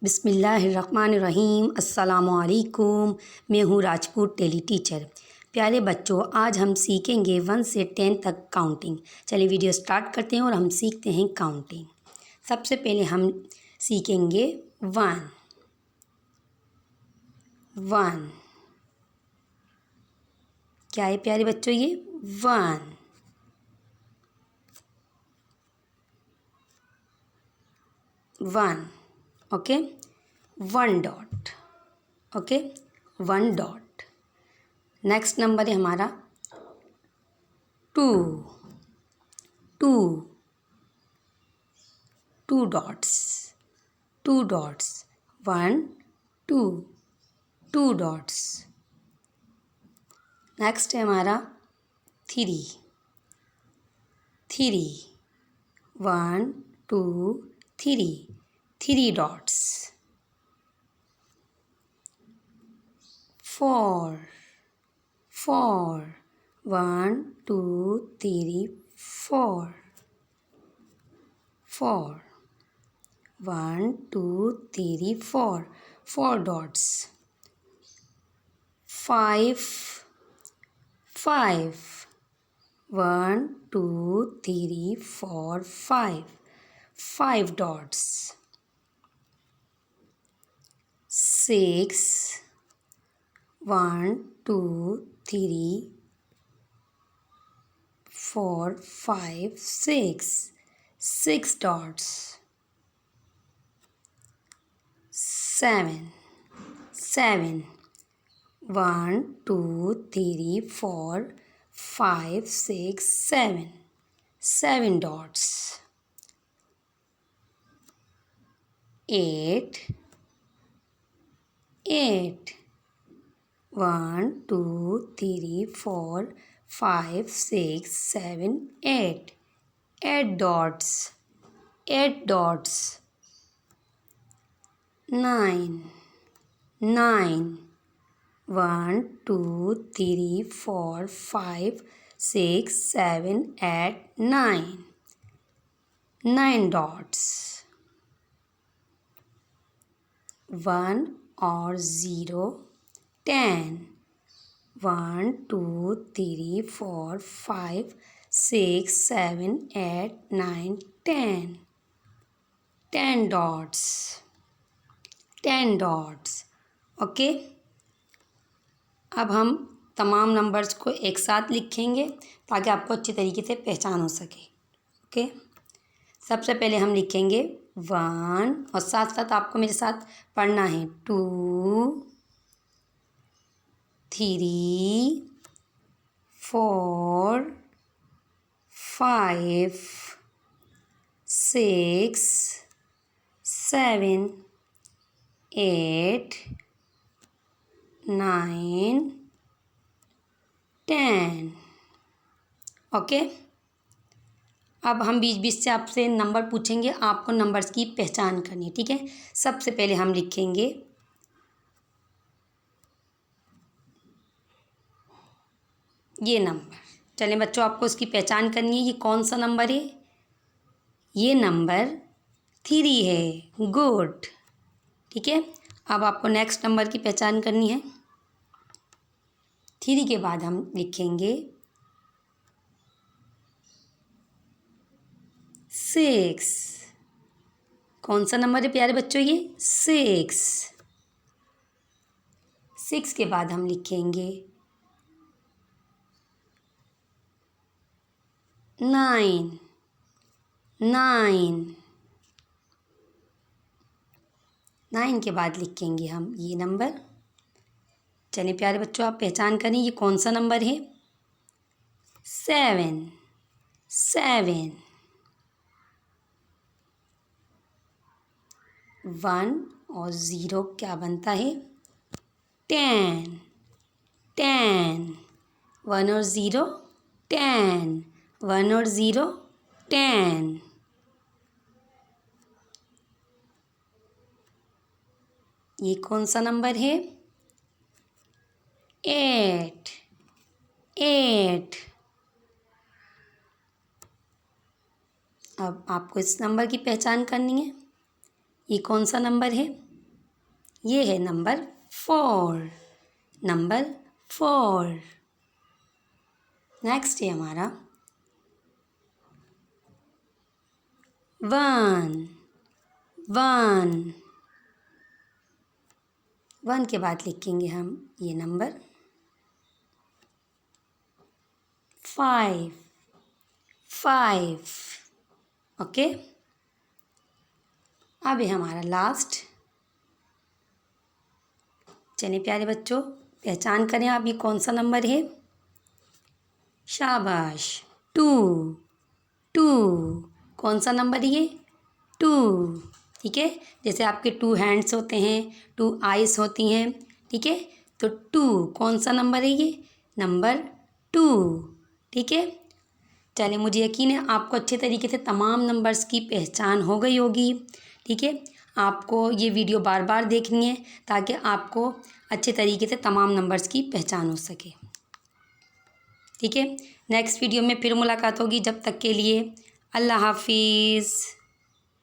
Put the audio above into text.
बिस्मिल्लाहिर्रहमानिर्रहीम। अस्सलामुअलैकुम। मैं हूँ राजपूत टेली टीचर। प्यारे बच्चों, आज हम सीखेंगे 1 से 10 तक काउंटिंग। चलिए वीडियो स्टार्ट करते हैं और हम सीखते हैं काउंटिंग। सबसे पहले हम सीखेंगे 1। 1 क्या है प्यारे बच्चों? ये 1। 1 okay. 1 dot okay. 1 dot. Next number है हमारा 2। 2 2 डॉट्स। 2 डॉट्स। 1 2 2 डॉट्स। नेक्स्ट है हमारा 3। 3 1 2 3 3 dots. 4 4 1 2 3 4 4 1 2 3 4 4 dots. 5 5 1 2 3 4 5 5 dots. 6 1 2 3 4 5 6 6 dots. 7 7 1 2 3 4 5 6 7 7 dots. 8 8 1 2 3 4 5 6 7 8 8 dots. 8 dots. 9 9 1 2 3 4 5 6 7 8 9 9 dots. 1 और 0 10 1 2 3 4 5 6 7 8 9 10 10 डॉट्स। 10 dots okay. अब हम तमाम नंबर्स को एक साथ लिखेंगे ताकि आपको अच्छी तरीके से पहचान हो सके। ओके। सबसे पहले हम लिखेंगे 1 और साथ साथ आपको मेरे साथ पढ़ना है 2 3 4 5 6 7 8 9 10 ओके। अब हम बीच बीच से आपसे नंबर पूछेंगे, आपको नंबर्स की पहचान करनी है, ठीक है। सबसे पहले हम लिखेंगे ये नंबर। चलें बच्चों, आपको इसकी पहचान करनी है। ये कौन सा नंबर है? ये नंबर 3 है। गुड, ठीक है। अब आपको नेक्स्ट नंबर की पहचान करनी है। 3 के बाद हम लिखेंगे 6। कौन सा नंबर है प्यारे बच्चों? ये 6। 6 के बाद हम लिखेंगे 9 9 9 के बाद लिखेंगे हम ये नंबर। चलिए प्यारे बच्चों, आप पहचान करें ये कौन सा नंबर है? 7 7 1 और 0 क्या बनता है? 10 10 1 और 0 10 1 और 0 10। ये कौन सा नंबर है? 8 8। अब आपको इस नंबर की पहचान करनी है। ये कौन सा नंबर है? ये है नंबर 4, नंबर 4। नेक्स्ट है हमारा 1, 1। 1 के बाद लिखेंगे हम ये नंबर 5, 5। ओके, अब है हमारा लास्ट। चलिए प्यारे बच्चों, पहचान करें आप ये कौन सा नंबर है। शाबाश, 2, 2। कौन सा नंबर है ये? 2। ठीक है, जैसे आपके 2 हैंड्स होते हैं, 2 आइज़ होती हैं। ठीक है, तो 2 कौन सा नंबर है ये? नंबर 2। ठीक है, चलिए मुझे यकीन है आपको अच्छे तरीके से तमाम नंबर्स की पहचान हो गई होगी। ठीक है, आपको ये वीडियो बार बार देखनी है ताकि आपको अच्छे तरीके से तमाम नंबर्स की पहचान हो सके। ठीक है, नेक्स्ट वीडियो में फिर मुलाकात होगी। जब तक के लिए अल्लाह हाफिज़।